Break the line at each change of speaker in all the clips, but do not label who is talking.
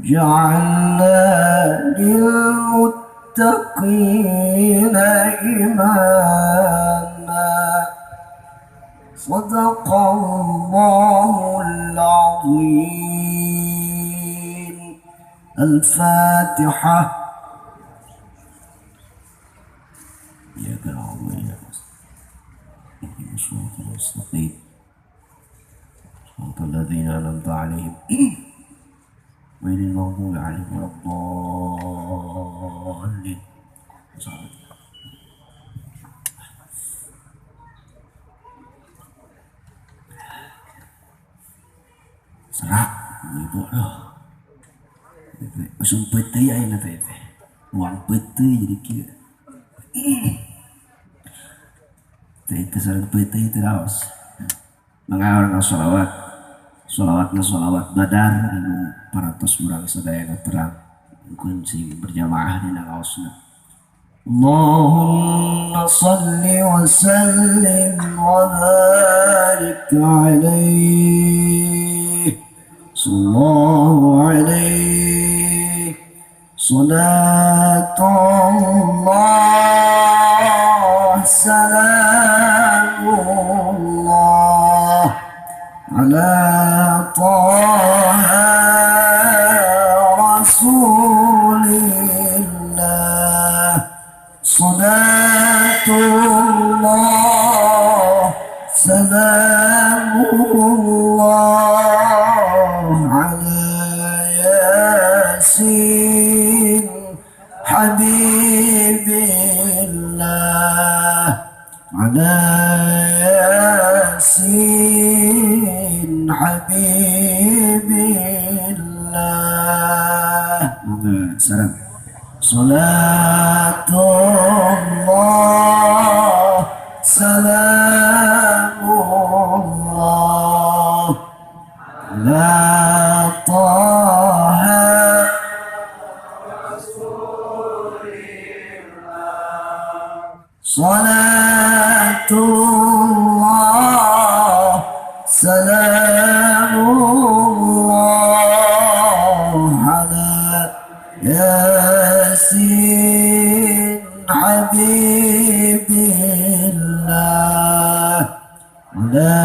جعلنا للمتقين إماما صدق الله العظيم. الفاتحة. يا كرام يا صراط المستقيم صراط الذين أنعمت عليهم غير المغضوب عليهم ولا الضالين. Serak ibu loh. Usung peti aja nanti teh. Uang peti jadi kira. Teh kesalahan peti terus. Mengawarkan sholawat. Sholawat badar anu paratos urang sadaya terang. Mungkin sing berjamaah di nagaosna. Allahumma salli wa sallim wa barik alaihi. Sallallahu alaihi. Salatullah salamullah ala taha rasulillah. Salatullah salamullah ala yasin habibillah ala yasin habibillah. Salam. Salatullah salamullah ala taha rasulillah. Salatullah salamullah ala yasin habibillah ala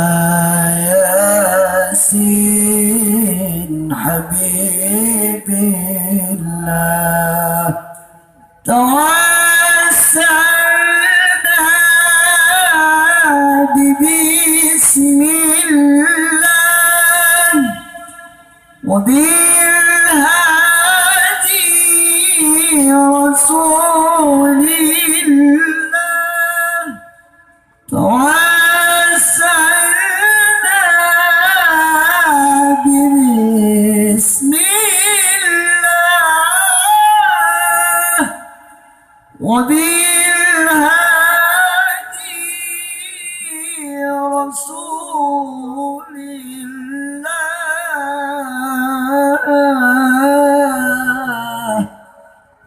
yasin habibillah. Tawassalna bismillah wa Rasulillah. Tawassalna bismillah wa bilhadi Rasulillah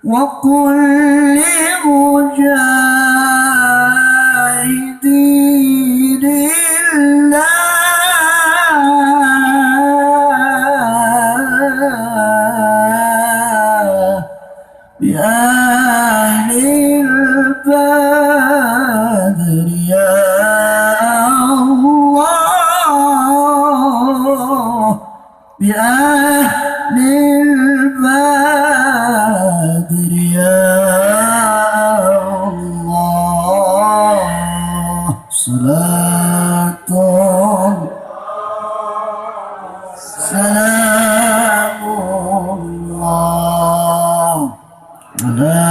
wa kulli mujahidin lillah bi ahlil badr ya Allah bi ahlil badr ya Allah. Salatun salamullah ala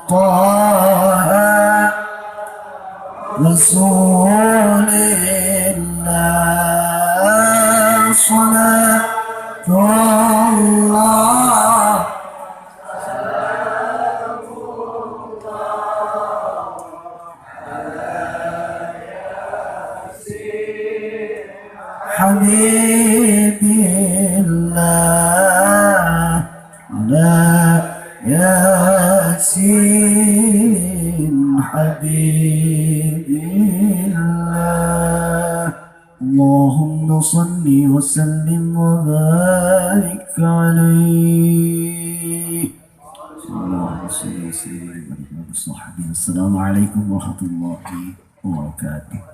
taha rasulillah. Salatullah habibillah ala yasin habibillah. Allahumma salli wa وسلم وبارك عليه. اللهم صل وسلم وبارك على صحبه. السلام عليكم ورحمة الله وبركاته.